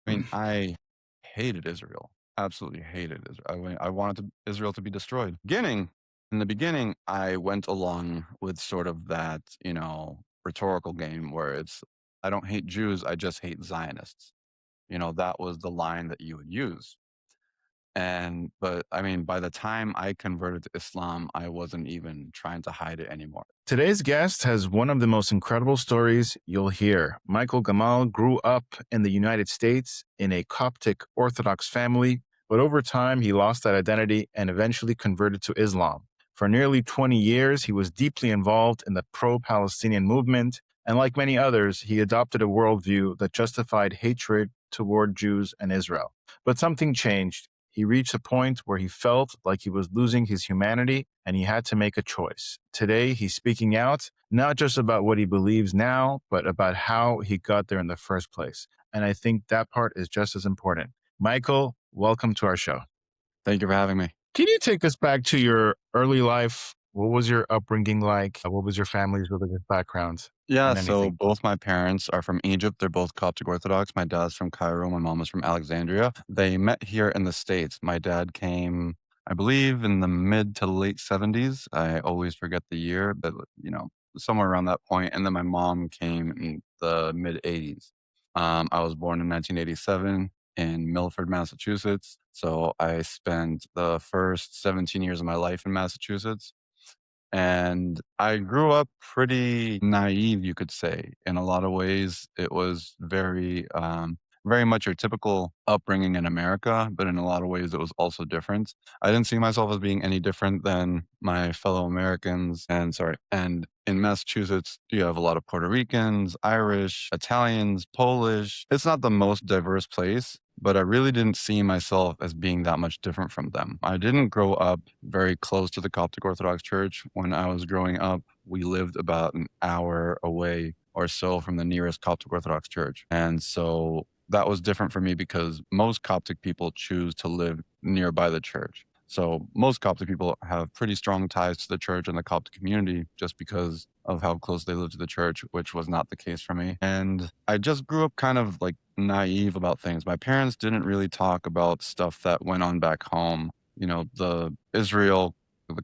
I mean, I hated Israel. Absolutely hated Israel. I wanted Israel to be destroyed. In the beginning, I went along with sort of that, rhetorical game where it's, I don't hate Jews, I just hate Zionists. That was the line that you would use. But I mean, by the time I converted to Islam, I wasn't even trying to hide it anymore. Today's guest has one of the most incredible stories you'll hear. Michael Gamal grew up in the United States in a Coptic Orthodox family, but over time he lost that identity and eventually converted to Islam. For nearly 20 years, he was deeply involved in the pro-Palestinian movement, and like many others, he adopted a worldview that justified hatred toward Jews and Israel. But something changed. He reached a point where he felt like he was losing his humanity and he had to make a choice. Today, he's speaking out, not just about what he believes now, but about how he got there in the first place. And I think that part is just as important. Michael, welcome to our show. Thank you for having me. Can you take us back to your early life? What was your upbringing like? What was your family's religious background Yeah, and so anything? both my parents are from Egypt. They're both Coptic Orthodox. My dad's from Cairo. My mom is from Alexandria. They met here in the States. My dad came, I believe, in the mid to late 70s. I always forget the year, but somewhere around that point. And then my mom came in the mid 80s. I was born in 1987 in Milford, Massachusetts. So I spent the first 17 years of my life in Massachusetts. And I grew up pretty naive, you could say. In a lot of ways, it was very much your typical upbringing in America, but in a lot of ways, it was also different. I didn't see myself as being any different than my fellow Americans. And in Massachusetts, you have a lot of Puerto Ricans, Irish, Italians, Polish. It's not the most diverse place, but I really didn't see myself as being that much different from them. I didn't grow up very close to the Coptic Orthodox Church. When I was growing up, we lived about an hour away or so from the nearest Coptic Orthodox Church. And so that was different for me because most Coptic people choose to live nearby the church. So most Coptic people have pretty strong ties to the church and the Coptic community just because of how close they live to the church, which was not the case for me. And I just grew up kind of like naive about things. My parents didn't really talk about stuff that went on back home. The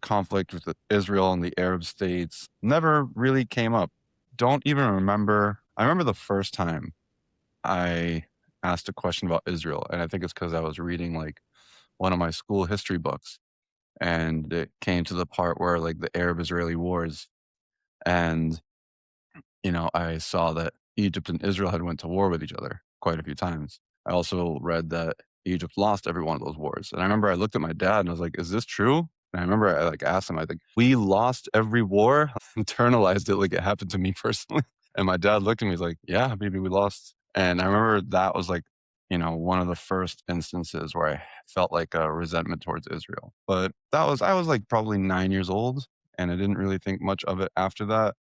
conflict with Israel and the Arab states never really came up. Don't even remember. I remember the first time I asked a question about Israel, and I think it's because I was reading like one of my school history books, and it came to the part where like the Arab-Israeli wars, and I saw that Egypt and Israel had went to war with each other quite a few times. I also read that Egypt lost every one of those wars. And I remember I looked at my dad and I was like, "Is this true?" And I remember I like asked him, I think, "We lost every war?" Internalized it like it happened to me personally. And my dad looked at me, he's like, "Yeah, maybe we lost." And I remember that was like, one of the first instances where I felt like a resentment towards Israel. But I was like probably 9 years old and I didn't really think much of it after that.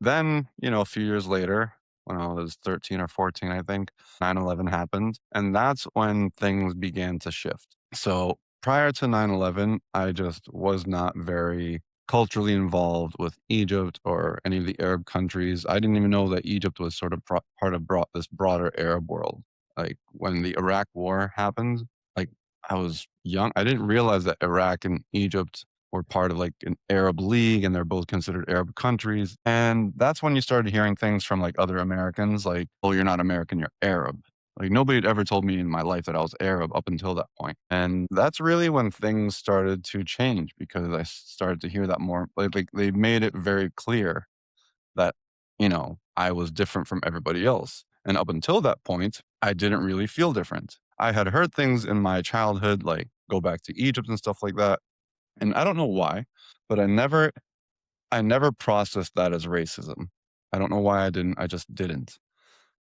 Then, a few years later, when I was 13 or 14, I think, 9/11 happened. And that's when things began to shift. So prior to 9/11, I just was not very culturally involved with Egypt or any of the Arab countries. I didn't even know that Egypt was sort of part of this broader Arab world. Like when the Iraq war happened, like I was young. I didn't realize that Iraq and Egypt were part of like an Arab League and they're both considered Arab countries. And that's when you started hearing things from like other Americans like, "Oh, you're not American, you're Arab." Like nobody had ever told me in my life that I was Arab up until that point. And that's really when things started to change because I started to hear that more. Like they made it very clear that, I was different from everybody else. And up until that point, I didn't really feel different. I had heard things in my childhood, like go back to Egypt and stuff like that, and I don't know why, but I never processed that as racism. I don't know why I didn't. I just didn't.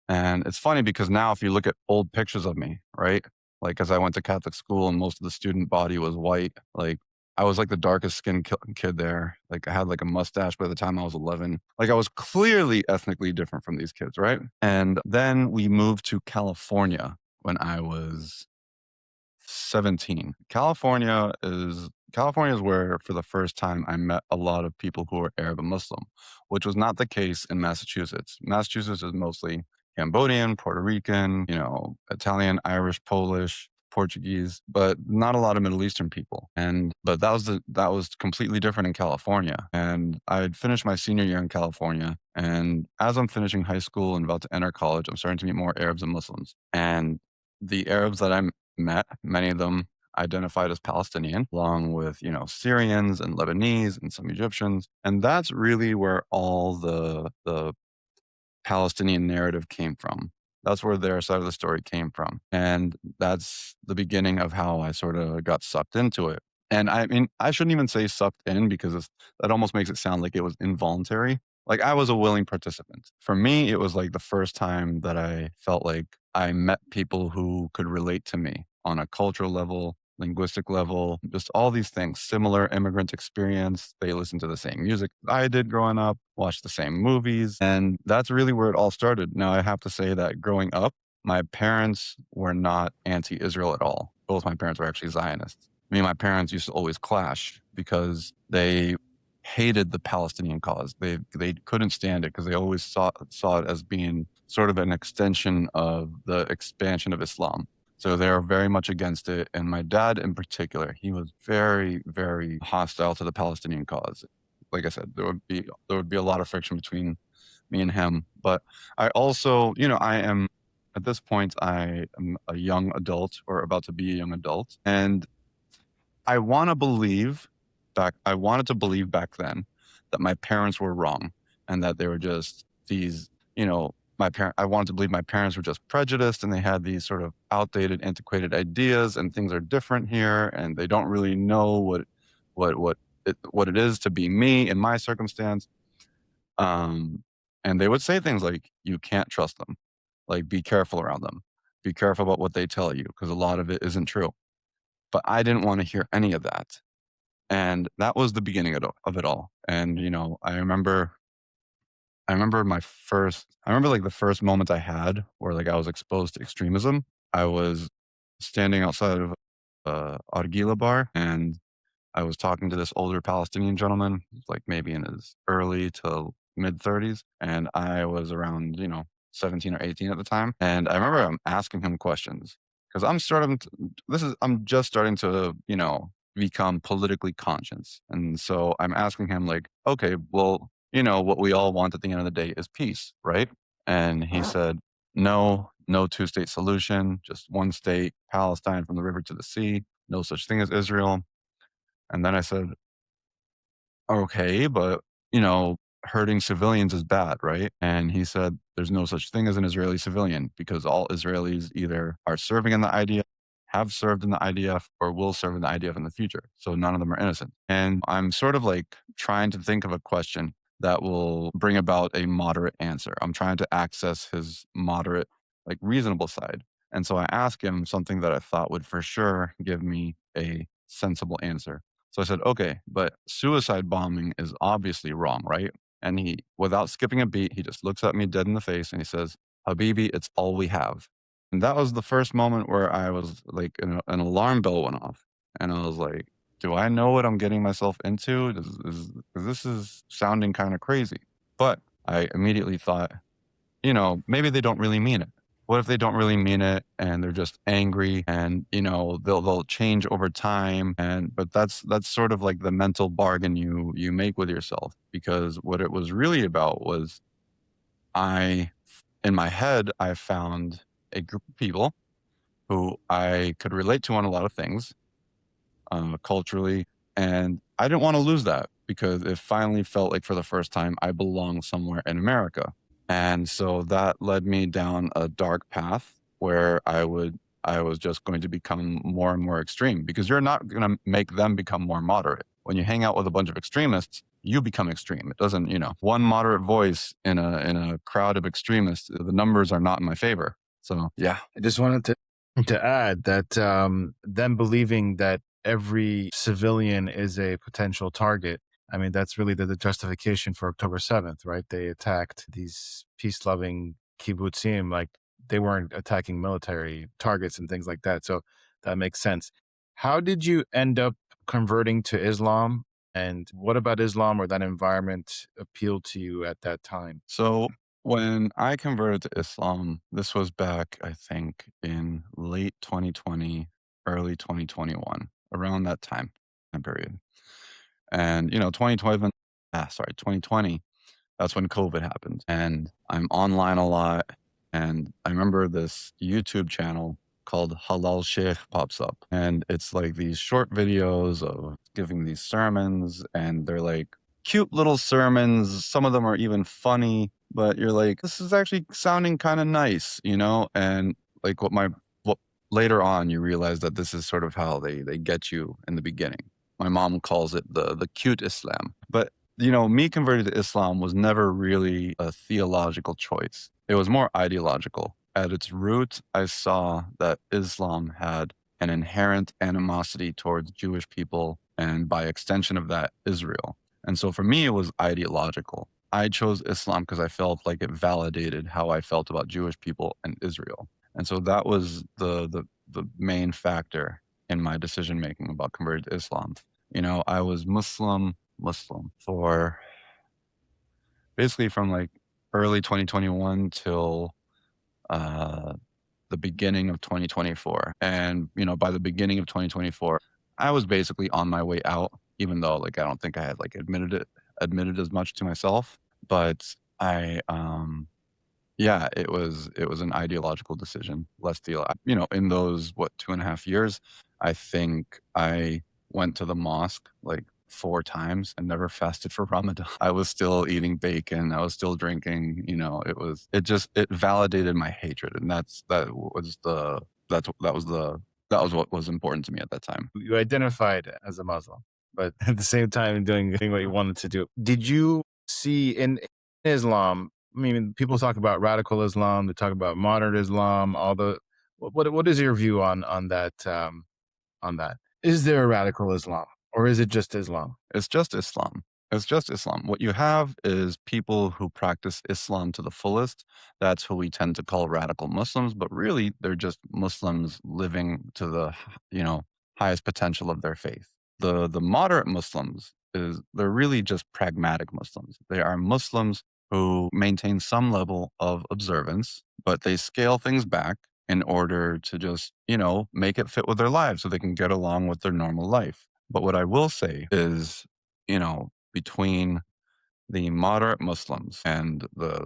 And it's funny because now if you look at old pictures of me, right? Like as I went to Catholic school and most of the student body was white, like I was like the darkest skinned kid there. Like I had like a mustache by the time I was 11. Like I was clearly ethnically different from these kids, right? And then we moved to California when I was 17. California is where for the first time I met a lot of people who were Arab and Muslim, which was not the case in Massachusetts. Massachusetts is mostly Cambodian, Puerto Rican, Italian, Irish, Polish, Portuguese, but not a lot of Middle Eastern people. But that was completely different in California. And I had finished my senior year in California. And as I'm finishing high school and about to enter college, I'm starting to meet more Arabs and Muslims. And the Arabs that I met, many of them identified as Palestinian, along with, Syrians and Lebanese and some Egyptians. And that's really where all the Palestinian narrative came from. That's where their side of the story came from. And that's the beginning of how I sort of got sucked into it. And I mean, I shouldn't even say sucked in because that almost makes it sound like it was involuntary. Like I was a willing participant. For me, it was like the first time that I felt like I met people who could relate to me on a cultural level, linguistic level, just all these things, similar immigrant experience. They listened to the same music I did growing up, watched the same movies. And that's really where it all started. Now, I have to say that growing up, my parents were not anti Israel at all. Both my parents were actually Zionists. Me and my parents used to always clash because they hated the Palestinian cause. They couldn't stand it because they always saw it as being sort of an extension of the expansion of Islam. So they're very much against it. And my dad in particular, he was very, very hostile to the Palestinian cause. Like I said, there would be a lot of friction between me and him. But I also, I am at this point, I am a young adult or about to be a young adult. And I wanted to believe back then that my parents were wrong and that they were just these, I wanted to believe my parents were just prejudiced and they had these sort of outdated, antiquated ideas and things are different here and they don't really know what it is to be me in my circumstance. Um, and they would say things like, you can't trust them. Like, be careful around them. Be careful about what they tell you because a lot of it isn't true. But I didn't want to hear any of that. And that was the beginning of it all. And, I remember like the first moment I had where like I was exposed to extremism. I was standing outside of Argila bar and I was talking to this older Palestinian gentleman, like maybe in his early to mid 30s. And I was around, 17 or 18 at the time. And I remember asking him questions because I'm just starting to, become politically conscious. And so I'm asking him, like, okay, well, what we all want at the end of the day is peace, right? And he said, no two-state solution, just one state, Palestine from the river to the sea, no such thing as Israel. And then I said, okay, but, hurting civilians is bad, right? And he said, there's no such thing as an Israeli civilian because all Israelis either are serving in the IDF, have served in the IDF, or will serve in the IDF in the future. So none of them are innocent. And I'm sort of like trying to think of a question that will bring about a moderate answer. I'm trying to access his moderate, like reasonable side. And so I asked him something that I thought would for sure give me a sensible answer. So I said, okay, but suicide bombing is obviously wrong, right? And he, without skipping a beat, he just looks at me dead in the face and he says, Habibi, it's all we have. And that was the first moment where I was like, an alarm bell went off. And I was like, do I know what I'm getting myself into? 'Cause this is sounding kind of crazy. But I immediately thought, maybe they don't really mean it. What if they don't really mean it and they're just angry and, they'll change over time but that's sort of like the mental bargain you make with yourself because what it was really about was I in my head I found a group of people who I could relate to on a lot of things culturally. And I didn't want to lose that because it finally felt like for the first time I belonged somewhere in America. And so that led me down a dark path where I was just going to become more and more extreme because you're not going to make them become more moderate. When you hang out with a bunch of extremists, you become extreme. It doesn't, one moderate voice in a crowd of extremists, the numbers are not in my favor. So, yeah. I just wanted to add that them believing that every civilian is a potential target. I mean, that's really the justification for October 7th, right? They attacked these peace-loving kibbutzim, like they weren't attacking military targets and things like that. So that makes sense. How did you end up converting to Islam? And what about Islam or that environment appealed to you at that time? So When I converted to Islam, this was back, I think, in late 2020, early 2021, around that time period. And, 2020, that's when COVID happened. And I'm online a lot. And I remember this YouTube channel called Halal Sheikh pops up. And it's like these short videos of giving these sermons. And they're like cute little sermons. Some of them are even funny, but you're like, this is actually sounding kind of nice, And like what later on you realize that this is sort of how they get you in the beginning. My mom calls it the cute Islam. But me converting to Islam was never really a theological choice. It was more ideological. At its root, I saw that Islam had an inherent animosity towards Jewish people and by extension of that, Israel. And so for me, it was ideological. I chose Islam because I felt like it validated how I felt about Jewish people and Israel. And so that was the main factor in my decision making about converting to Islam. I was Muslim for basically from like early 2021 till uh, the beginning of 2024. And, by the beginning of 2024, I was basically on my way out, even though like I don't think I had like admitted as much to myself. But yeah, it was an ideological decision. Less deal. In those 2.5 years, I think I went to the mosque like 4 times and never fasted for Ramadan. I was still eating bacon. I was still drinking. It validated my hatred, and that was what was important to me at that time. You identified as a Muslim, but at the same time doing what you wanted to do. Did you see in Islam? I mean, people talk about radical Islam. They talk about modern Islam. All the what is your view on that? On that, is there a radical Islam or is it just Islam? It's just Islam. It's just Islam. What you have is people who practice Islam to the fullest. That's who we tend to call radical Muslims, but really they're just Muslims living to the, highest potential of their faith. The moderate Muslims they're really just pragmatic Muslims. They are Muslims who maintain some level of observance, but they scale things back in order to just, make it fit with their lives so they can get along with their normal life. But what I will say is, between the moderate Muslims and the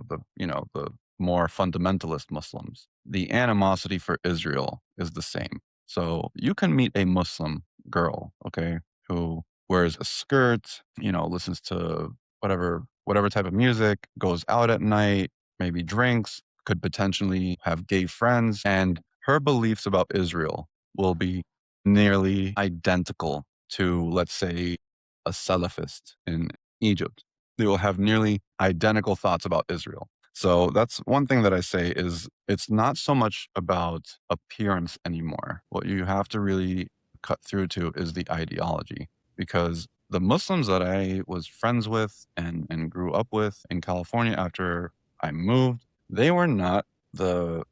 more fundamentalist Muslims, the animosity for Israel is the same. So you can meet a Muslim girl, okay, who wears a skirt, listens to whatever type of music, goes out at night, maybe drinks, could potentially have gay friends, and her beliefs about Israel will be nearly identical to, let's say, a Salafist in Egypt. They will have nearly identical thoughts about Israel. So that's one thing that I say is it's not so much about appearance anymore. What you have to really cut through to is the ideology, because the Muslims that I was friends with and grew up with in California after I moved, they were not the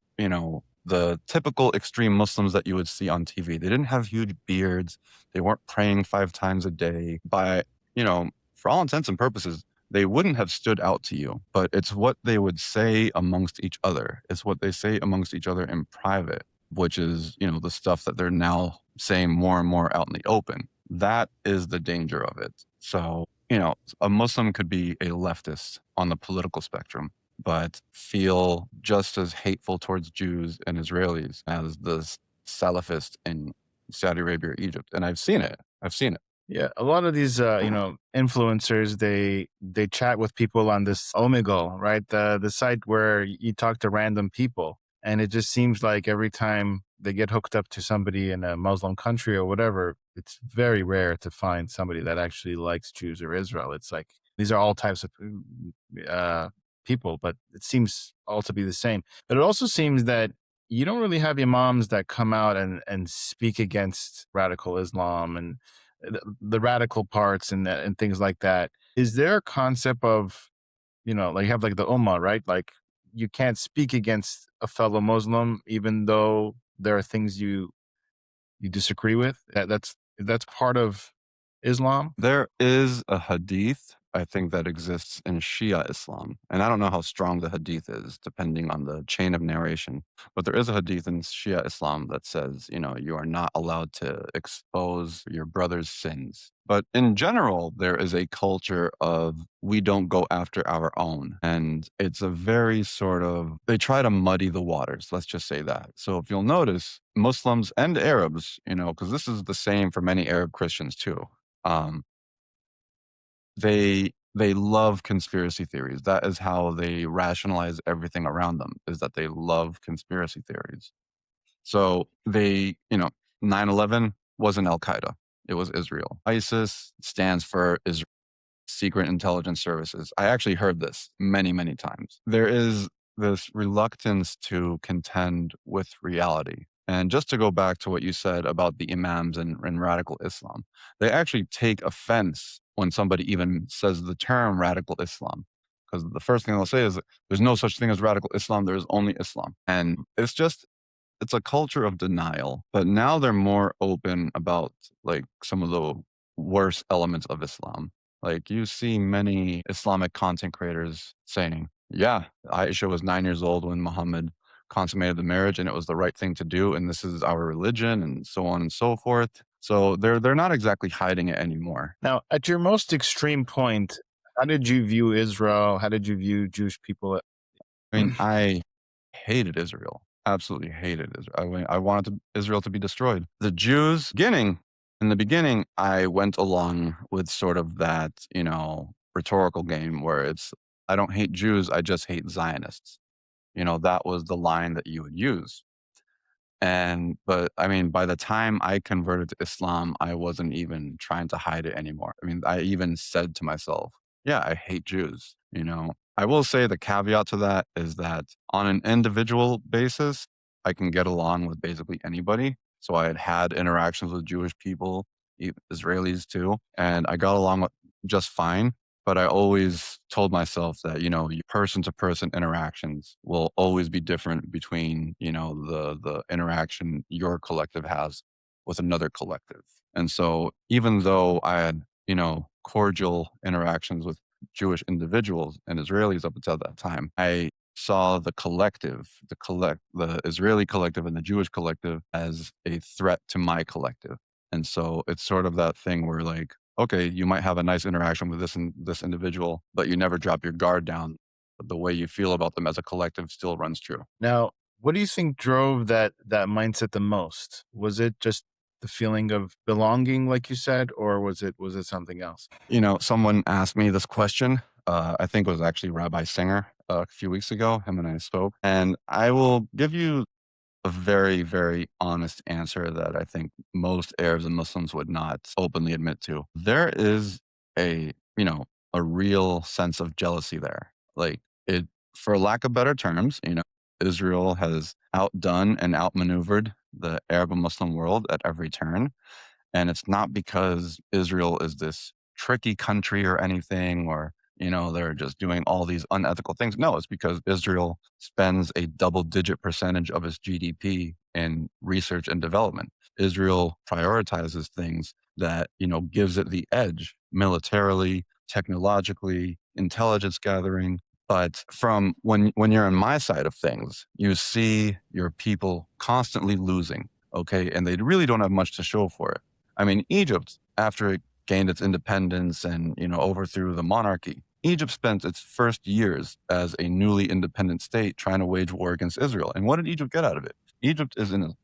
typical extreme Muslims that you would see on TV. They didn't have huge beards. They weren't praying 5 times a day. For all intents and purposes, they wouldn't have stood out to you, but it's what they would say amongst each other. It's what they say amongst each other in private, which is, the stuff that they're now saying more and more out in the open. That is the danger of it. So, a Muslim could be a leftist on the political spectrum, but feel just as hateful towards Jews and Israelis as the Salafist in Saudi Arabia or Egypt. And I've seen it. I've seen it. Yeah, a lot of these influencers, they chat with people on this Omegle, right? The site where you talk to random people, and it just seems like every time they get hooked up to somebody in a Muslim country or whatever, it's very rare to find somebody that actually likes Jews or Israel. It's like these are all types of people, but it seems all to be the same. But it also seems that you don't really have imams that come out and speak against radical Islam and the radical parts and things like that. Is there a concept of, like you have like the ummah, right? Like you can't speak against a fellow Muslim, even though there are things you disagree with. That's part of Islam. There is a hadith I think that exists in Shia Islam. And I don't know how strong the hadith is, depending on the chain of narration. But there is a hadith in Shia Islam that says, you are not allowed to expose your brother's sins. But in general, there is a culture of we don't go after our own. And it's a very sort of, they try to muddy the waters. Let's just say that. So if you'll notice, Muslims and Arabs, because this is the same for many Arab Christians too. Um, they love conspiracy theories. That is how they rationalize everything around them, is that they love conspiracy theories. So they, 9/11 wasn't Al Qaeda, it was Israel. ISIS stands for Israel. Secret intelligence services. I actually heard this many, many times. There is this reluctance to contend with reality. And just to go back to what you said about the imams and radical Islam, they actually take offense when somebody even says the term radical Islam. Because the first thing they'll say is, there's no such thing as radical Islam, there's only Islam. And it's a culture of denial, but now they're more open about like some of the worst elements of Islam. Like you see many Islamic content creators saying, yeah, Aisha was 9 years old when Muhammad consummated the marriage and it was the right thing to do. And this is our religion and so on and so forth. So they're not exactly hiding it anymore. Now, at your most extreme point, how did you view Israel? How did you view Jewish people? I mean, I hated Israel. Absolutely hated Israel. I wanted Israel to be destroyed. The Jews, in the beginning, I went along with sort of that, rhetorical game where it's, I don't hate Jews, I just hate Zionists. That was the line that you would use. But I mean, by the time I converted to Islam, I wasn't even trying to hide it anymore. I mean, I even said to myself, yeah, I hate Jews. I will say the caveat to that is that on an individual basis, I can get along with basically anybody. So I had had interactions with Jewish people, Israelis too, and I got along with just fine. But I always told myself that, person to person interactions will always be different between, the interaction your collective has with another collective. And so even though I had, cordial interactions with Jewish individuals and Israelis up until that time, I saw the Israeli collective and the Jewish collective as a threat to my collective. And so it's sort of that thing where like, okay, you might have a nice interaction with this individual, but you never drop your guard down. The way you feel about them as a collective still runs true. Now, what do you think drove that mindset the most? Was it just the feeling of belonging, like you said, or was it something else? Someone asked me this question. I think it was actually Rabbi Singer a few weeks ago. Him and I spoke, and I will give you a very, very honest answer that I think most Arabs and Muslims would not openly admit to. There is a, a real sense of jealousy there. Like it, for lack of better terms, Israel has outdone and outmaneuvered the Arab and Muslim world at every turn. And it's not because Israel is this tricky country or anything, or, they're just doing all these unethical things. No, it's because Israel spends a double-digit percentage of its GDP in research and development. Israel prioritizes things that, gives it the edge militarily, technologically, intelligence gathering. But from when you're on my side of things, you see your people constantly losing, okay? And they really don't have much to show for it. I mean, Egypt, after it gained its independence and, overthrew the monarchy, Egypt spent its first years as a newly independent state trying to wage war against Israel. And what did Egypt get out of it? Egypt is in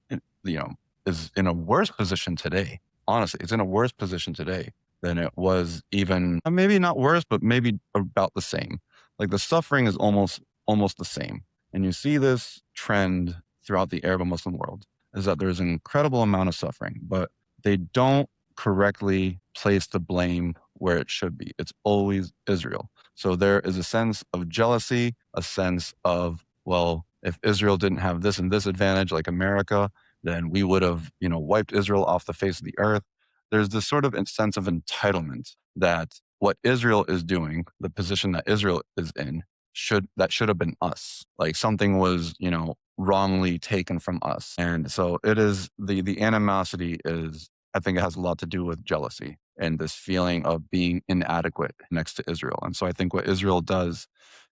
a worse position today. Honestly, it's in a worse position today than it was even, maybe not worse, but maybe about the same. Like the suffering is almost the same. And you see this trend throughout the Arab and Muslim world, is that there's an incredible amount of suffering, but they don't correctly place the blame where it should be. It's always Israel. So there is a sense of jealousy, a sense of, well, if Israel didn't have this and this advantage like America, then we would have, wiped Israel off the face of the earth. There's this sort of sense of entitlement that what Israel is doing, the position that Israel is in, should have been us. Like something was, wrongly taken from us. And so it is the animosity is, I think it has a lot to do with jealousy. and this feeling of being inadequate next to Israel. And so I think what Israel does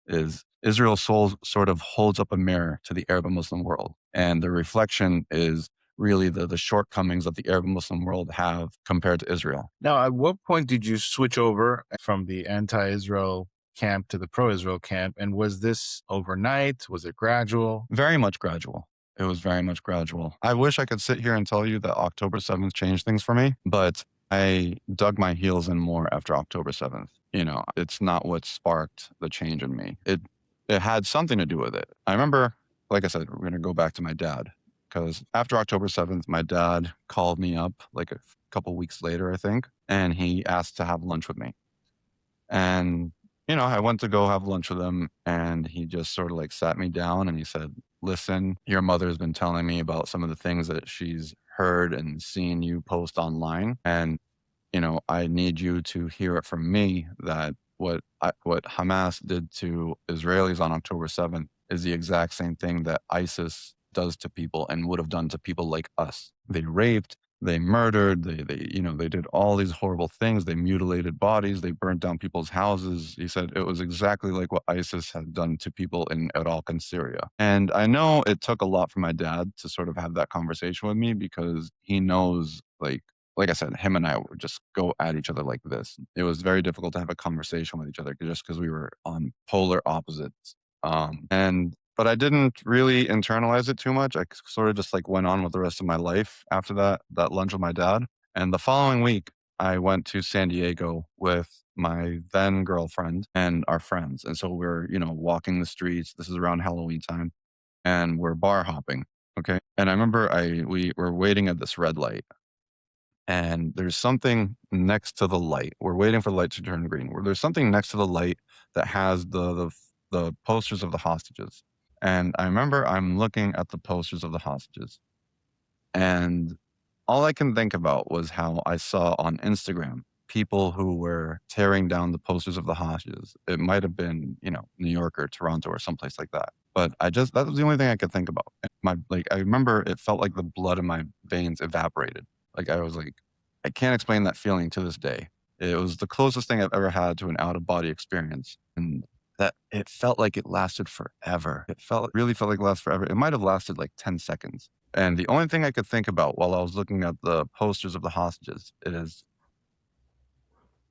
is Israel sort of holds up a mirror to the Arab and Muslim world. And the reflection is really the shortcomings that the Arab and Muslim world have compared to Israel. Now, at what point did you switch over from the anti-Israel camp to the pro-Israel camp? And was this overnight? Was it gradual? Very much gradual. It was very much gradual. I wish I could sit here and tell you that October 7th changed things for me, but I dug my heels in more after October 7th. You know, it's not what sparked the change in me. It had something to do with it. I remember, like I said, we're going to go back to my dad, because after October 7th, my dad called me up like a couple weeks later, I think, and he asked to have lunch with me. And, you know, I went to go have lunch with him, and he just sort of like sat me down and he said, listen, your mother's been telling me about some of the things that she's heard and seen you post online. And, you know, I need you to hear it from me that what Hamas did to Israelis on October 7th is the exact same thing that ISIS does to people and would have done to people like us. They raped, they murdered, they did all these horrible things. They mutilated bodies, they burnt down people's houses. He said it was exactly like what ISIS had done to people in Iraq and Syria. And I know it took a lot for my dad to sort of have that conversation with me, because he knows, like I said, him and I would just go at each other like this. It was very difficult to have a conversation with each other just because we were on polar opposites. But I didn't really internalize it too much. I sort of just like went on with the rest of my life after that lunch with my dad. And the following week, I went to San Diego with my then girlfriend and our friends. And so we're, you know, walking the streets. This is around Halloween time, and we're bar hopping. Okay. And I remember we were waiting at this red light, and there's something next to the light. We're waiting for the light to turn green. Where there's something next to the light that has the posters of the hostages. And I remember I'm looking at the posters of the hostages, and all I can think about was how I saw on Instagram people who were tearing down the posters of the hostages. It might have been, you know, New York or Toronto or someplace like that. But that was the only thing I could think about. I remember it felt like the blood in my veins evaporated. Like I was like, I can't explain that feeling to this day. It was the closest thing I've ever had to an out of body experience. And that it felt like it lasted forever. Really felt like it lasted forever. It might have lasted like 10 seconds. And the only thing I could think about while I was looking at the posters of the hostages is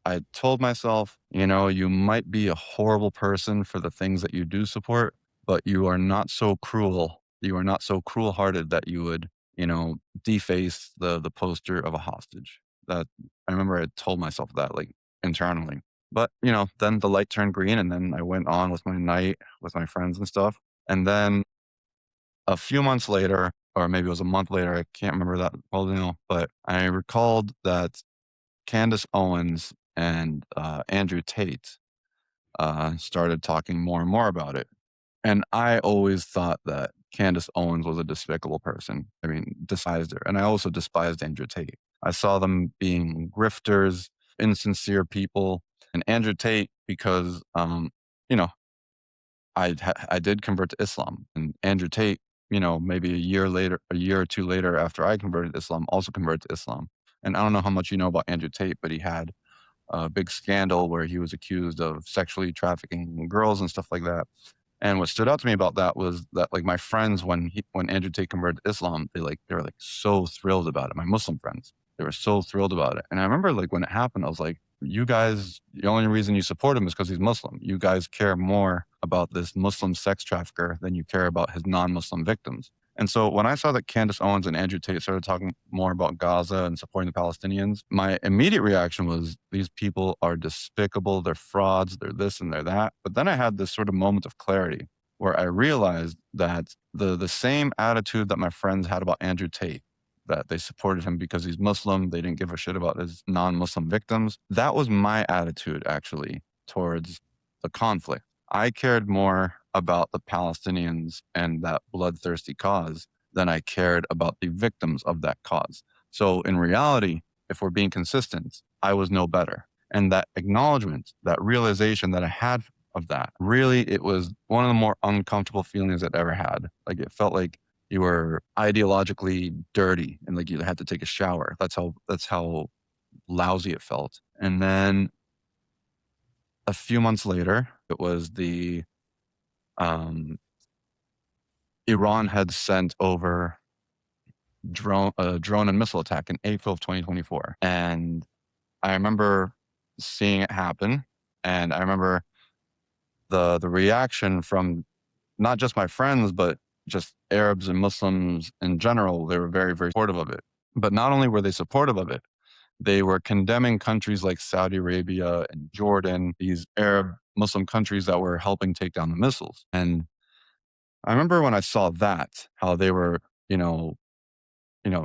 I told myself, you know, you might be a horrible person for the things that you do support, but you are not so cruel. You are not so cruel hearted that you would, you know, deface the poster of a hostage. That I remember I told myself that like internally. But, you know, then the light turned green, and then I went on with my night with my friends and stuff. And then a few months later, or maybe it was a month later, I can't remember that well now, but I recalled that Candace Owens and Andrew Tate started talking more and more about it. And I always thought that Candace Owens was a despicable person. I mean, despised her. And I also despised Andrew Tate. I saw them being grifters, insincere people. And Andrew Tate, because, you know, I did convert to Islam. And Andrew Tate, you know, maybe a year or two later after I converted to Islam, also converted to Islam. And I don't know how much you know about Andrew Tate, but he had a big scandal where he was accused of sexually trafficking girls and stuff like that. And what stood out to me about that was that like my friends, when Andrew Tate converted to Islam, they were like so thrilled about it. My Muslim friends, they were so thrilled about it. And I remember like when it happened, I was like, you guys, the only reason you support him is because he's Muslim. You guys care more about this Muslim sex trafficker than you care about his non-Muslim victims. And so when I saw that Candace Owens and Andrew Tate started talking more about Gaza and supporting the Palestinians, my immediate reaction was these people are despicable, they're frauds, they're this and they're that. But then I had this sort of moment of clarity where I realized that the same attitude that my friends had about Andrew Tate, that they supported him because he's Muslim, they didn't give a shit about his non-Muslim victims, that was my attitude actually towards the conflict. I cared more about the Palestinians and that bloodthirsty cause than I cared about the victims of that cause. So in reality, if we're being consistent, I was no better. And that acknowledgement, that realization that I had of that, really, it was one of the more uncomfortable feelings I'd ever had. Like it felt like you were ideologically dirty and like you had to take a shower. That's how lousy it felt. And then a few months later, it was the um, Iran had sent over a drone and missile attack in April of 2024, and I remember seeing it happen, and I remember the reaction from not just my friends, but just Arabs and Muslims in general. They were very, very supportive of it. But not only were they supportive of it, they were condemning countries like Saudi Arabia and Jordan, these Arab Muslim countries that were helping take down the missiles. And I remember when I saw that, how they were, you know,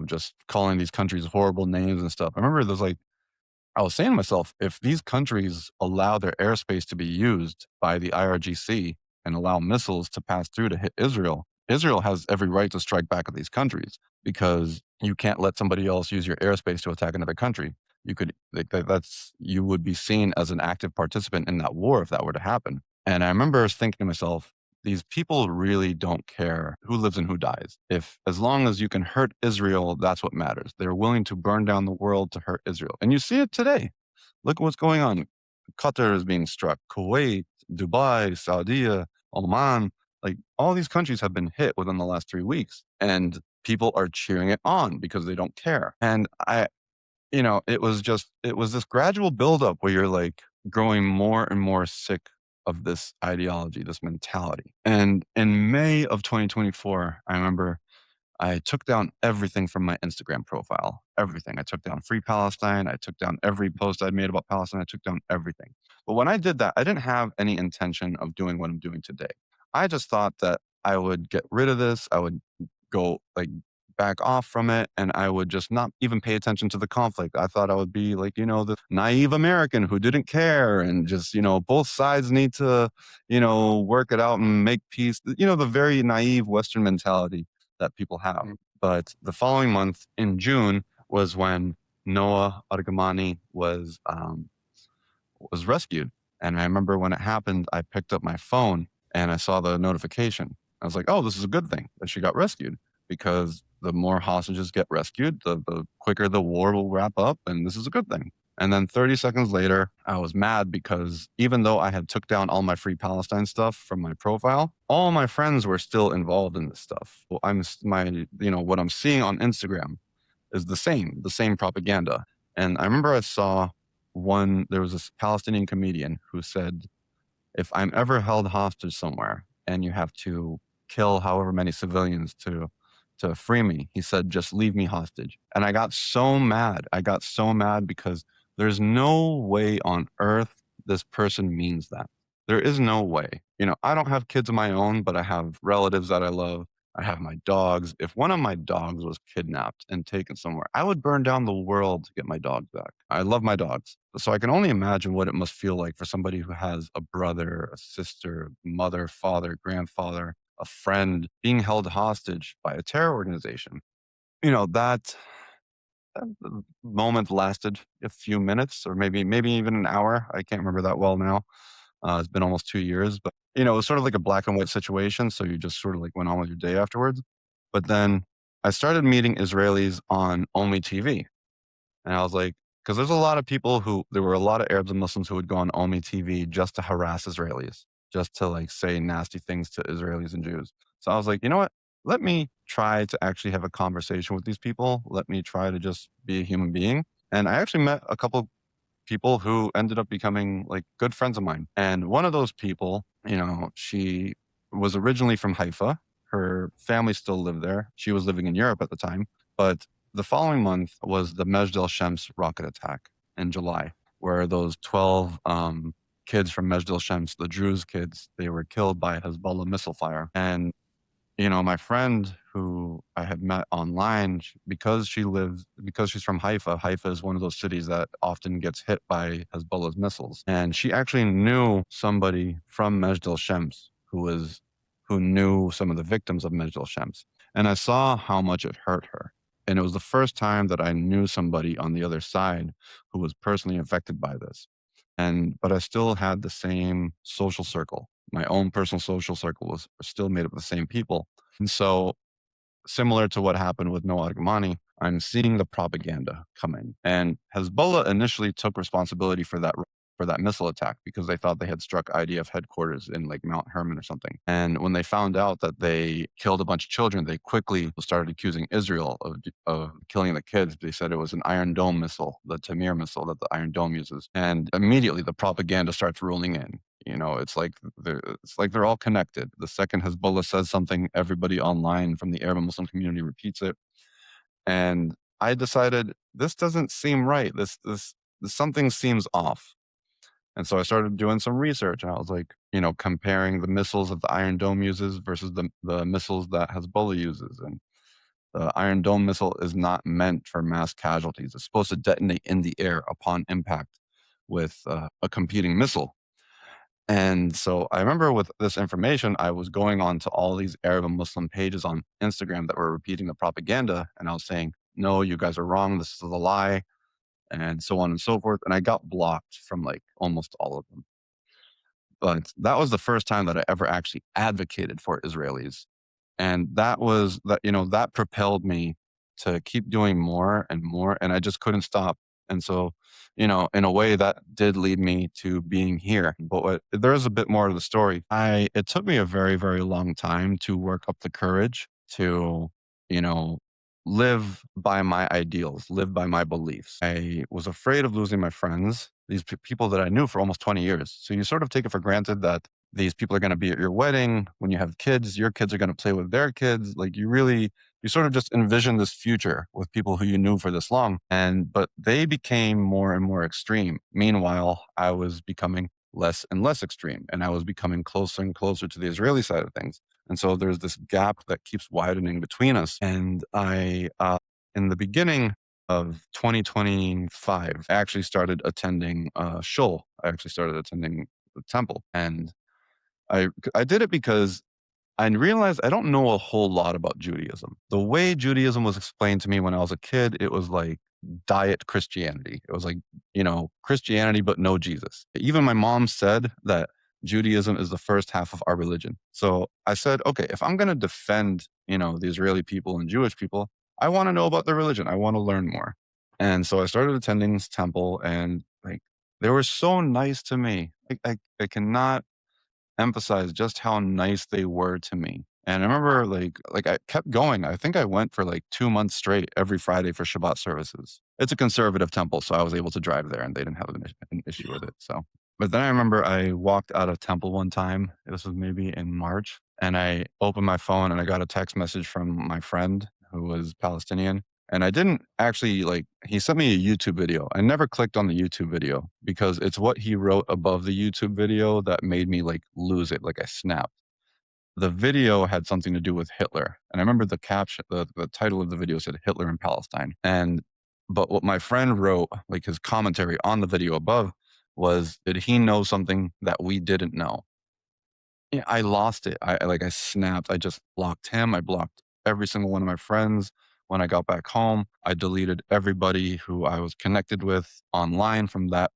just calling these countries horrible names and stuff. I remember there's like I was saying to myself, if these countries allow their airspace to be used by the IRGC and allow missiles to pass through to hit Israel, Israel has every right to strike back at these countries because you can't let somebody else use your airspace to attack another country. You could, that's, you would be seen as an active participant in that war if that were to happen. And I remember thinking to myself, these people really don't care who lives and who dies. If, as long as you can hurt Israel, that's what matters. They're willing to burn down the world to hurt Israel. And you see it today. Look at what's going on. Qatar is being struck, Kuwait, Dubai, Saudi, Oman. Like all these countries have been hit within the last 3 weeks, and people are cheering it on because they don't care. And it was this gradual buildup where you're like growing more and more sick of this ideology, this mentality. And in May of 2024, I remember I took down everything from my Instagram profile. Everything. I took down Free Palestine. I took down every post I'd made about Palestine. I took down everything. But when I did that, I didn't have any intention of doing what I'm doing today. I just thought that I would get rid of this. I would go like back off from it, and I would just not even pay attention to the conflict. I thought I would be like, the naive American who didn't care, and just, both sides need to, work it out and make peace. The very naive Western mentality that people have. But the following month in June was when Noah Argamani was rescued. And I remember when it happened, I picked up my phone and I saw the notification. I was like, oh, this is a good thing that she got rescued, because the more hostages get rescued, the quicker the war will wrap up. And this is a good thing. And then 30 seconds later, I was mad because even though I had took down all my Free Palestine stuff from my profile, all my friends were still involved in this stuff. Well, what I'm seeing on Instagram is the same propaganda. And I remember I saw there was this Palestinian comedian who said, if I'm ever held hostage somewhere and you have to kill however many civilians to free me, he said, just leave me hostage. And I got so mad. I got so mad because there's no way on earth this person means that. There is no way. I don't have kids of my own, but I have relatives that I love. I have my dogs. If one of my dogs was kidnapped and taken somewhere, I would burn down the world to get my dogs back. I love my dogs. So I can only imagine what it must feel like for somebody who has a brother, a sister, mother, father, grandfather, a friend being held hostage by a terror organization. That moment lasted a few minutes, or maybe even an hour. I can't remember that well now. It's been almost 2 years, but it was sort of like a black and white situation. So you just sort of like went on with your day afterwards. But then I started meeting Israelis on Only TV. And I was like, because there were a lot of Arabs and Muslims who would go on Only TV just to harass Israelis, just to like say nasty things to Israelis and Jews. So I was like, you know what? Let me try to actually have a conversation with these people. Let me try to just be a human being. And I actually met a couple people who ended up becoming like good friends of mine. And one of those people, she was originally from Haifa. Her family still lived there. She was living in Europe at the time. But the following month was the Majd al-Shams rocket attack in July, where those 12 kids from Majd al-Shams, the Druze kids, they were killed by Hezbollah missile fire. And my friend who I had met online, because she's from Haifa. Haifa is one of those cities that often gets hit by Hezbollah's missiles. And she actually knew somebody from Majd al-Shams who knew some of the victims of Majd al-Shams. And I saw how much it hurt her. And it was the first time that I knew somebody on the other side who was personally affected by this. But I still had the same social circle. My own personal social circle was still made up of the same people. And so, similar to what happened with Noah Argamani, I'm seeing the propaganda coming. And Hezbollah initially took responsibility for that missile attack because they thought they had struck IDF headquarters in like Mount Hermon or something. And when they found out that they killed a bunch of children, they quickly started accusing Israel of killing the kids. They said it was an Iron Dome missile, the Tamir missile that the Iron Dome uses. And immediately the propaganda starts rolling in. It's like they're all connected. The second Hezbollah says something, everybody online from the Arab and Muslim community repeats it. And I decided this doesn't seem right. This something seems off. And so I started doing some research, and I was like, comparing the missiles that the Iron Dome uses versus the missiles that Hezbollah uses. And the Iron Dome missile is not meant for mass casualties. It's supposed to detonate in the air upon impact with a competing missile. And so I remember with this information, I was going on to all these Arab and Muslim pages on Instagram that were repeating the propaganda. And I was saying, no, you guys are wrong. This is a lie, and so on and so forth. And I got blocked from like almost all of them. But that was the first time that I ever actually advocated for Israelis. And that propelled me to keep doing more and more. And I just couldn't stop. And so, in a way that did lead me to being here. But there's a bit more to the story. It took me a very, very long time to work up the courage to, you know, live by my ideals, live by my beliefs. I was afraid of losing my friends, these people that I knew for almost 20 years. So you sort of take it for granted that these people are going to be at your wedding. When you have kids, your kids are going to play with their kids. Like you sort of just envision this future with people who you knew for this long. But they became more and more extreme. Meanwhile, I was becoming less and less extreme, and I was becoming closer and closer to the Israeli side of things. And so there's this gap that keeps widening between us. And in the beginning of 2025, I actually started attending shul. I actually started attending the temple, and I did it because I realized I don't know a whole lot about Judaism. The way Judaism was explained to me when I was a kid, it was like diet Christianity. It was like, Christianity, but no Jesus. Even my mom said that Judaism is the first half of our religion. So I said, okay, if I'm going to defend, the Israeli people and Jewish people, I want to know about their religion. I want to learn more. And so I started attending this temple, and like, they were so nice to me. I cannot emphasize just how nice they were to me. And I remember like I kept going. I think I went for like 2 months straight every Friday for Shabbat services. It's a conservative temple, so I was able to drive there and they didn't have an issue with it. So, but then I remember I walked out of temple one time. This was maybe in March, and I opened my phone and I got a text message from my friend who was Palestinian. And I didn't actually he sent me a YouTube video. I never clicked on the YouTube video because it's what he wrote above the YouTube video that made me like lose it. Like I snapped. The video had something to do with Hitler. And I remember the caption, the title of the video said Hitler in Palestine. But what my friend wrote, like his commentary on the video above, was, did he know something that we didn't know? Yeah, I lost it. I snapped. I just blocked him. I blocked every single one of my friends. When I got back home, I deleted everybody who I was connected with online from that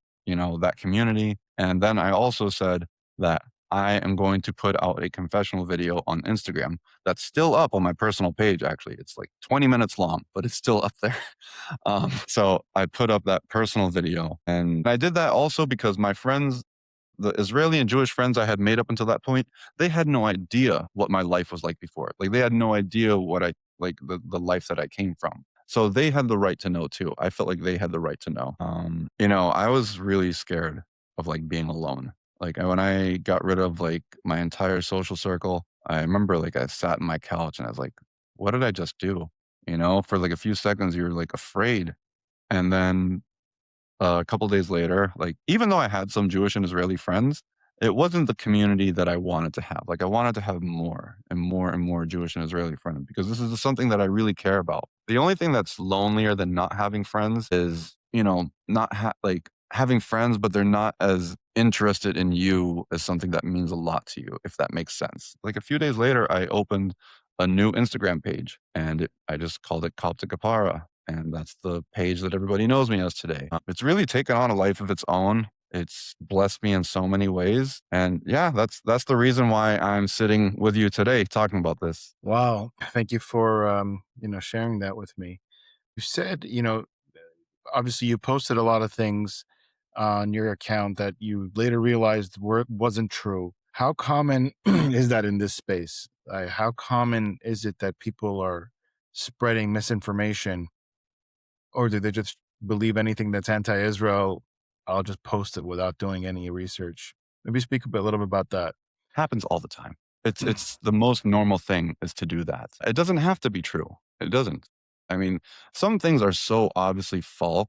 community. And then I also said that I am going to put out a confessional video on Instagram that's still up on my personal page. Actually, it's like 20 minutes long, but it's still up there. So I put up that personal video, and I did that also because my friends, the Israeli and Jewish friends I had made up until that point, they had no idea what my life was like before. Like they had no idea what the life that I came from. So they had the right to know too. I felt like they had the right to know. I was really scared of like being alone. Like when I got rid of like my entire social circle, I remember like I sat in my couch and I was like, what did I just do? For like a few seconds, you're like afraid. And then a couple days later, like even though I had some Jewish and Israeli friends, it wasn't the community that I wanted to have. Like I wanted to have more and more and more Jewish and Israeli friends because this is something that I really care about. The only thing that's lonelier than not having friends is, not like having friends, but they're not as interested in you as something that means a lot to you, if that makes sense. Like a few days later, I opened a new Instagram page, and I just called it Coptic. And that's the page that everybody knows me as today. It's really taken on a life of its own. It's blessed me in so many ways. And yeah, that's the reason why I'm sitting with you today talking about this. Wow. Thank you for, sharing that with me. You said, obviously you posted a lot of things on your account that you later realized wasn't true. How common is that in this space? How common is it that people are spreading misinformation, or do they just believe anything that's anti-Israel? I'll just post it without doing any research. Maybe speak a little bit about that. Happens all the time. It's the most normal thing is to do that. It doesn't have to be true. It doesn't. I mean, some things are so obviously false.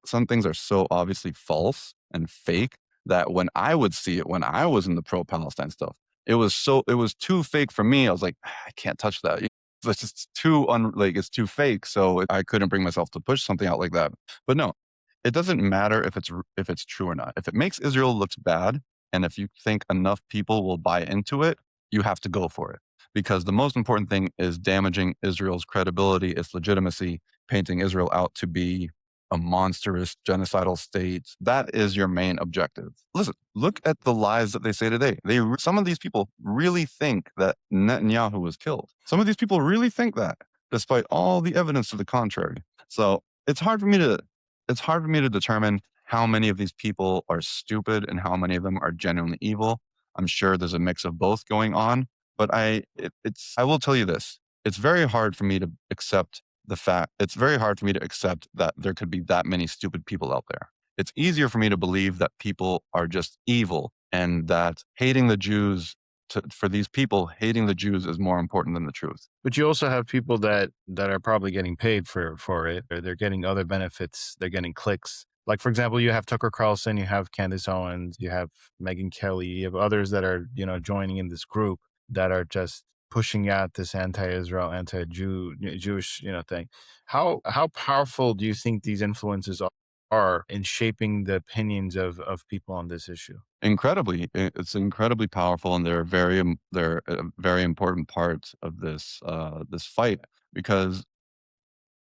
Some things are so obviously false and fake that when I would see it, when I was in the pro-Palestine stuff, it was too fake for me. I was like, "Ah, I can't touch that. It's just too like it's too fake. So I couldn't bring myself to push something out like that. But no, it doesn't matter if it's true or not. If it makes Israel looks bad, and if you think enough people will buy into it, you have to go for it. Because the most important thing is damaging Israel's credibility, its legitimacy, painting Israel out to be a monstrous genocidal state. That is your main objective. Listen, look at the lies that they say today. Some of these people really think that Netanyahu was killed. Some of these people really think that, despite all the evidence to the contrary. So it's hard for me to determine how many of these people are stupid and how many of them are genuinely evil. I'm sure there's a mix of both going on, but I will tell you this. It's very hard for me to accept it's very hard for me to accept that there could be that many stupid people out there. It's easier for me to believe that people are just evil and that hating the Jews for these people, hating the Jews is more important than the truth. But you also have people that are probably getting paid for it, or they're getting other benefits. They're getting clicks. Like for example, you have Tucker Carlson, you have Candace Owens, you have Megyn Kelly, you have others that are joining in this group that are just pushing out this anti-Israel, anti-Jew, Jewish thing. How powerful do you think these influences are in shaping the opinions of people on this issue? Incredibly, it's incredibly powerful, and they're a very important part of this fight because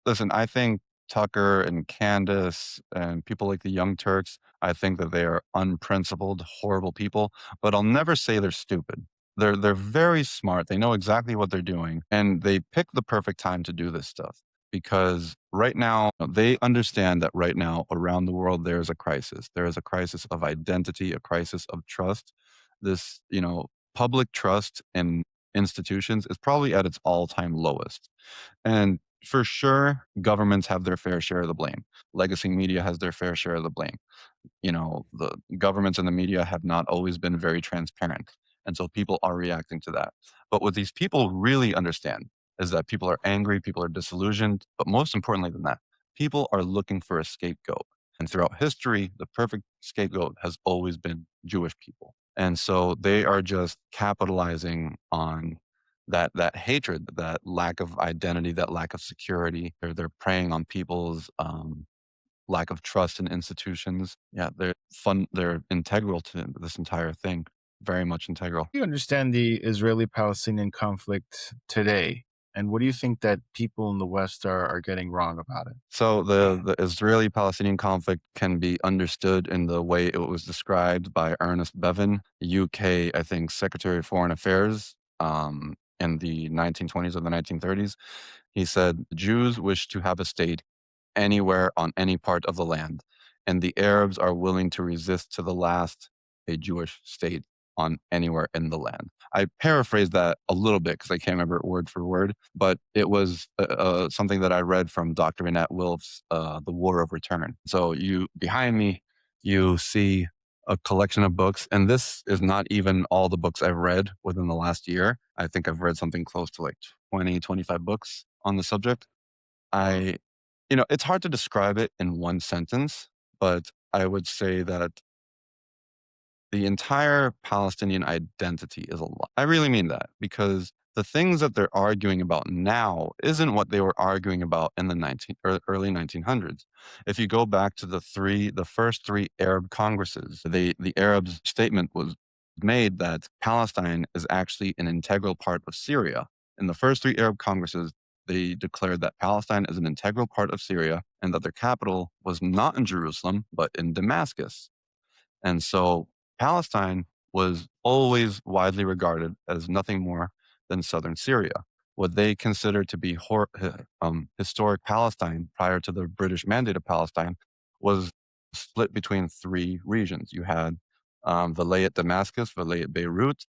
listen, I think Tucker and Candace and people like the Young Turks, I think that they are unprincipled, horrible people, but I'll never say they're stupid. They're very smart. They know exactly what they're doing, and they pick the perfect time to do this stuff because right now they understand that right now around the world there is a crisis. There is a crisis of identity, a crisis of trust. This, public trust in institutions is probably at its all-time lowest. And for sure, governments have their fair share of the blame. Legacy media has their fair share of the blame. The governments and the media have not always been very transparent. And so people are reacting to that. But what these people really understand is that people are angry, people are disillusioned, but most importantly than that, people are looking for a scapegoat. And throughout history, the perfect scapegoat has always been Jewish people. And so they are just capitalizing on that hatred, that lack of identity, that lack of security. They're preying on people's lack of trust in institutions. Yeah, they're integral to this entire thing. Very much integral. Do you understand the Israeli-Palestinian conflict today? And what do you think that people in the West are getting wrong about it? So the Israeli-Palestinian conflict can be understood in the way it was described by Ernest Bevin, UK, I think, Secretary of Foreign Affairs, in the 1920s or the 1930s. He said, Jews wish to have a state anywhere on any part of the land, and the Arabs are willing to resist to the last a Jewish state on anywhere in the land. I paraphrased that a little bit because I can't remember it word for word, but it was something that I read from Dr. Annette Wilf's The War of Return. So you behind me, you see a collection of books, and this is not even all the books I've read within the last year. I think I've read something close to like 20, 25 books on the subject. I it's hard to describe it in one sentence, but I would say that the entire Palestinian identity is a lie. I really mean that because the things that they're arguing about now isn't what they were arguing about in the early 1900s. If you go back to the first three Arab congresses, the Arabs' statement was made that Palestine is actually an integral part of Syria. In the first three Arab congresses, they declared that Palestine is an integral part of Syria and that their capital was not in Jerusalem, but in Damascus. And so Palestine was always widely regarded as nothing more than southern Syria. what they considered to be historic Palestine prior to the British Mandate of Palestine was split between three regions. You had Vilayet Damascus, Vilayet Beirut,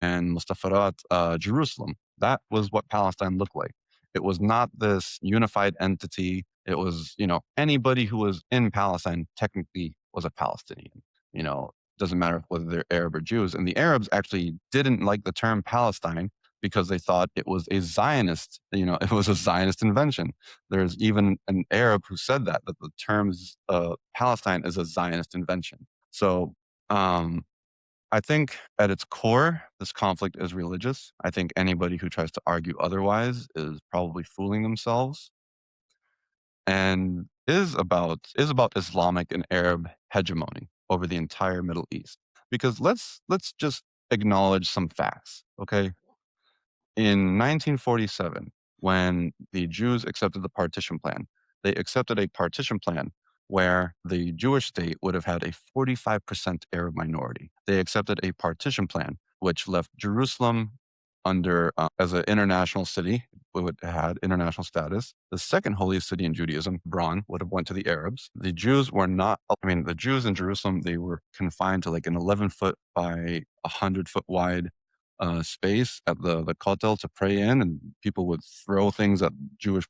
and Mustafarat, Jerusalem. That was what Palestine looked like. It was not this unified entity. It was, anybody who was in Palestine technically was a Palestinian. Doesn't matter whether they're Arab or Jews. And the Arabs actually didn't like the term Palestine because they thought it was a Zionist, it was a Zionist invention. There's even an Arab who said that the terms Palestine is a Zionist invention. So I think at its core, this conflict is religious. I think anybody who tries to argue otherwise is probably fooling themselves and is about Islamic and Arab hegemony over the entire Middle East. Because let's just acknowledge some facts, okay? In 1947, when the Jews accepted the partition plan, they accepted a partition plan where the Jewish state would have had a 45% Arab minority. They accepted a partition plan which left Jerusalem under as an international city. It would have had international status. The second holiest city in Judaism, Hebron, would have went to the Arabs. The Jews were not. I mean, the Jews in Jerusalem, they were confined to like an 11-foot by 100-foot wide space at the kotel to pray in, and people would throw things at Jewish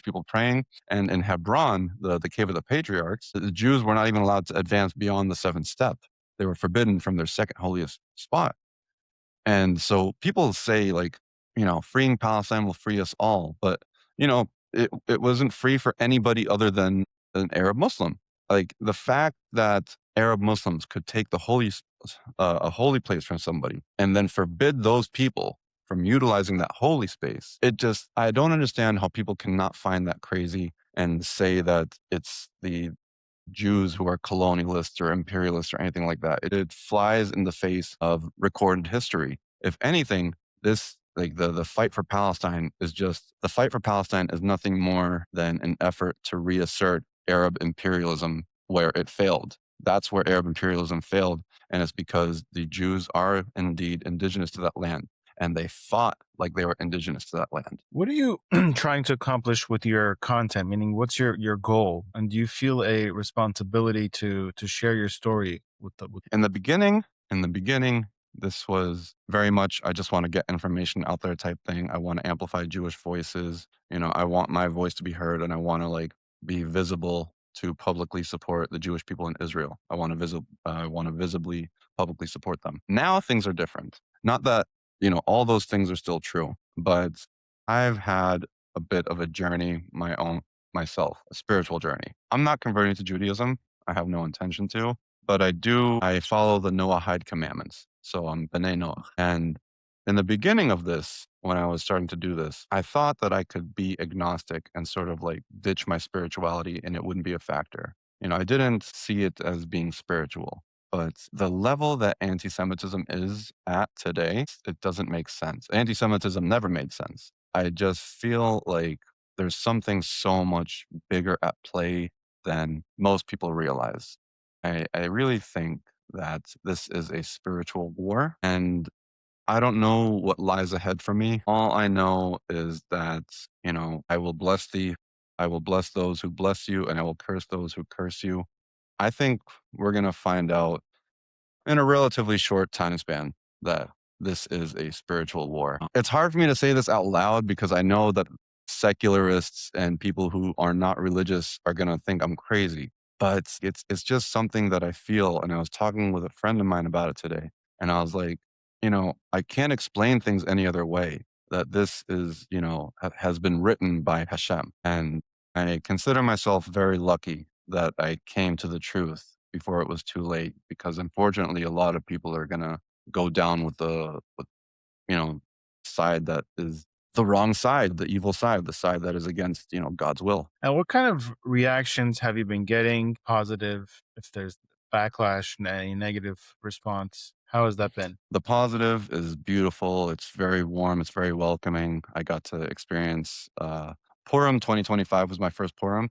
people praying. And in Hebron, the cave of the patriarchs, the Jews were not even allowed to advance beyond the seventh step. They were forbidden from their second holiest spot. And so people say like, freeing Palestine will free us all, but it wasn't free for anybody other than an Arab Muslim. Like the fact that Arab Muslims could take a holy place from somebody and then forbid those people from utilizing that holy space. I don't understand how people cannot find that crazy and say that it's the Jews who are colonialists or imperialists or anything like that. It flies in the face of recorded history. If anything, this like the fight for Palestine is nothing more than an effort to reassert Arab imperialism where it failed. That's where Arab imperialism failed, and it's because the Jews are indeed indigenous to that land, and they fought like they were indigenous to that land. What are you trying to accomplish with your content? Meaning, what's your goal? And do you feel a responsibility to share your story with? In the beginning, this was very much, I just want to get information out there type thing. I want to amplify Jewish voices. I want my voice to be heard, and I want to like be visible to publicly support the Jewish people in Israel. I want to visibly publicly support them. Now things are different. Not that, all those things are still true, but I've had a bit of a journey myself, a spiritual journey. I'm not converting to Judaism. I have no intention to, but I follow the Noahide commandments. So I'm B'nai Noah. And in the beginning of this, when I was starting to do this, I thought that I could be agnostic and sort of like ditch my spirituality and it wouldn't be a factor. I didn't see it as being spiritual, but the level that anti Semitism is at today, it doesn't make sense. Anti Semitism never made sense. I just feel like there's something so much bigger at play than most people realize. I really think that this is a spiritual war, and I don't know what lies ahead for me. All I know is that, I will bless those who bless you, and I will curse those who curse you. I think we're going to find out in a relatively short time span that this is a spiritual war. It's hard for me to say this out loud because I know that secularists and people who are not religious are going to think I'm crazy. But it's just something that I feel. And I was talking with a friend of mine about it today. And I was like, I can't explain things any other way. That this is, has been written by Hashem. And I consider myself very lucky that I came to the truth before it was too late, because unfortunately, a lot of people are gonna go down with you know side that is the wrong side, the evil side, the side that is against God's will. And what kind of reactions have you been getting? Positive, if there's backlash, any negative response, how has that been? The positive is beautiful. It's very warm. It's very welcoming. I got to experience Purim 2025 was my first Purim.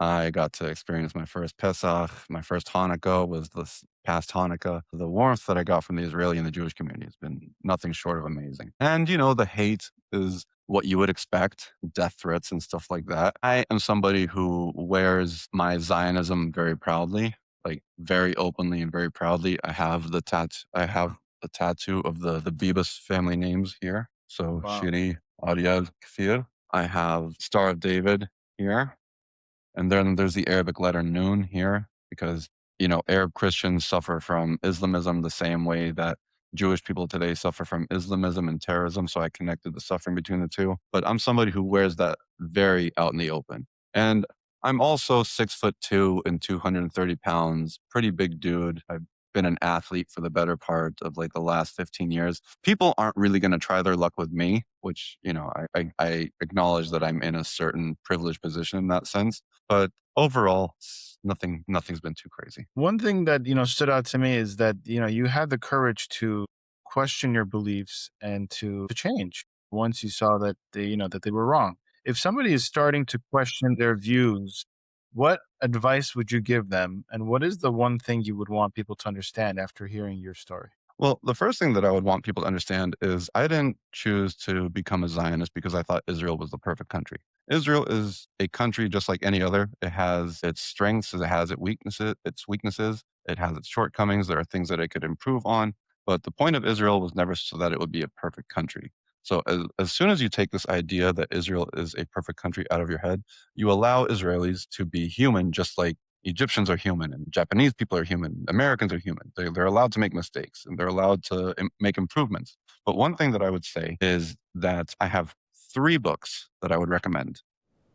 I got to experience my first Pesach. My first Hanukkah was this past Hanukkah. The warmth that I got from the Israeli and the Jewish community has been nothing short of amazing. And, the hate is what you would expect, death threats and stuff like that. I am somebody who wears my Zionism very proudly, like very openly and very proudly. I have the tattoo of the Bibas family names here. So Wow. Shiri, Ariel, Kfir. I have Star of David here. And then there's the Arabic letter Nun here because, Arab Christians suffer from Islamism the same way that Jewish people today suffer from Islamism and terrorism. So I connected the suffering between the two. But I'm somebody who wears that very out in the open. And I'm also 6'2" and 230 pounds, pretty big dude. I've been an athlete for the better part of like the last 15 years. People aren't really going to try their luck with me, which, I acknowledge that I'm in a certain privileged position in that sense. But overall, nothing's been too crazy. One thing that, stood out to me is that, you had the courage to question your beliefs and to change once you saw that that they were wrong. If somebody is starting to question their views, what advice would you give them? And what is the one thing you would want people to understand after hearing your story? Well, the first thing that I would want people to understand is I didn't choose to become a Zionist because I thought Israel was the perfect country. Israel is a country just like any other. It has its strengths, it has its weaknesses, it has its shortcomings. There are things that it could improve on. But the point of Israel was never so that it would be a perfect country. So as soon as you take this idea that Israel is a perfect country out of your head, you allow Israelis to be human just like Egyptians are human and Japanese people are human. Americans are human. They're allowed to make mistakes and they're allowed to make improvements. But one thing that I would say is that I have 3 books that I would recommend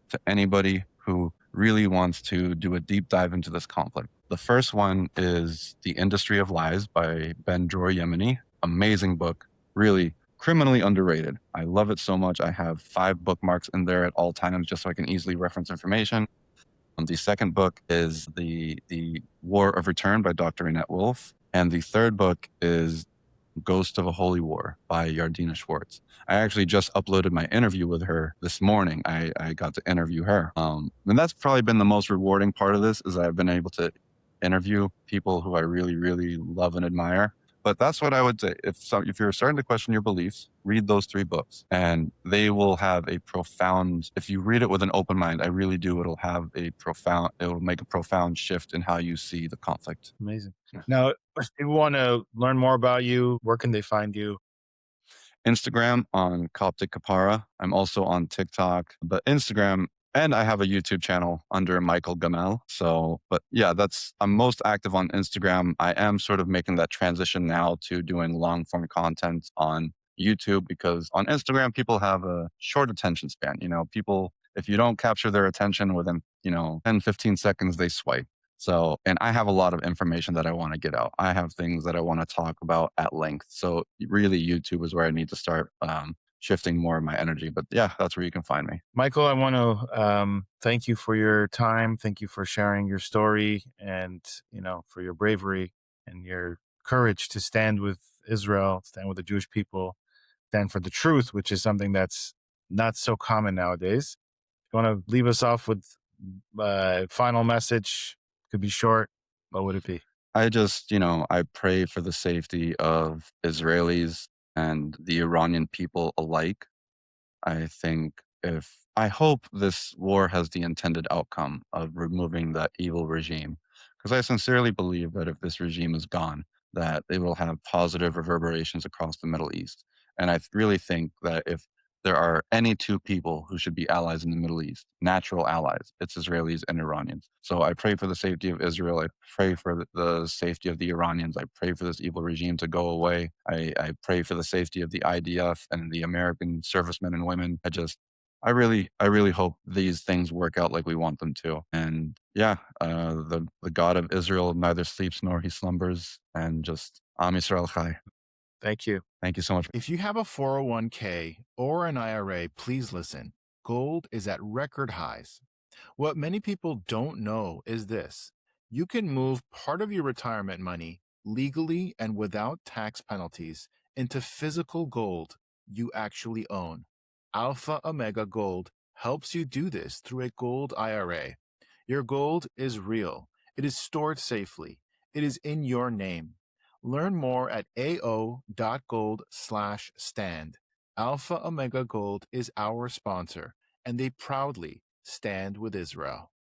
to anybody who really wants to do a deep dive into this conflict. The first one is The Industry of Lies by Ben Dror Yemeni. Amazing book, really criminally underrated. I love it so much. I have 5 bookmarks in there at all times just so I can easily reference information. The second book is the War of Return by Dr. Annette Wolf, and the third book is Ghost of a Holy War by Yardina Schwartz. I actually just uploaded my interview with her this morning. I got to interview her. And that's probably been the most rewarding part of this is I've been able to interview people who I really, really love and admire. But that's what I would say. If you're starting to question your beliefs, read those 3 books, and they will have a profound. If you read it with an open mind, I really do. It will make a profound shift in how you see the conflict. Amazing. Now, if they want to learn more about you, where can they find you? Instagram on Coptic Kapara. I'm also on TikTok, but Instagram, and I have a YouTube channel under Michael Gamal. So, but yeah, I'm most active on Instagram. I am sort of making that transition now to doing long form content on YouTube because on Instagram, people have a short attention span. People, if you don't capture their attention within, 10, 15 seconds, they swipe. So, and I have a lot of information that I want to get out. I have things that I want to talk about at length. So, really, YouTube is where I need to start shifting more of my energy. But yeah, that's where you can find me. Michael, I want to thank you for your time. Thank you for sharing your story and, for your bravery and your courage to stand with Israel, stand with the Jewish people, stand for the truth, which is something that's not so common nowadays. You want to leave us off with a final message? Could be short. What would it be? I just, I pray for the safety of Israelis and the Iranian people alike. I hope this war has the intended outcome of removing that evil regime. Because I sincerely believe that if this regime is gone, that it will have positive reverberations across the Middle East. And I really think that if there are any 2 people who should be allies in the Middle East, natural allies, it's Israelis and Iranians. So I pray for the safety of Israel. I pray for the safety of the Iranians. I pray for this evil regime to go away. I pray for the safety of the IDF and the American servicemen and women. I really hope these things work out like we want them to. And yeah, the God of Israel neither sleeps nor he slumbers. And just Am Yisrael Chai. Thank you. Thank you so much. If you have a 401k or an IRA, please listen. Gold is at record highs. What many people don't know is this: you can move part of your retirement money legally and without tax penalties into physical gold you actually own. Alpha Omega Gold helps you do this through a gold IRA. Your gold is real, it is stored safely, it is in your name. Learn more at ao.gold/stand. Alpha Omega Gold is our sponsor, and they proudly stand with Israel.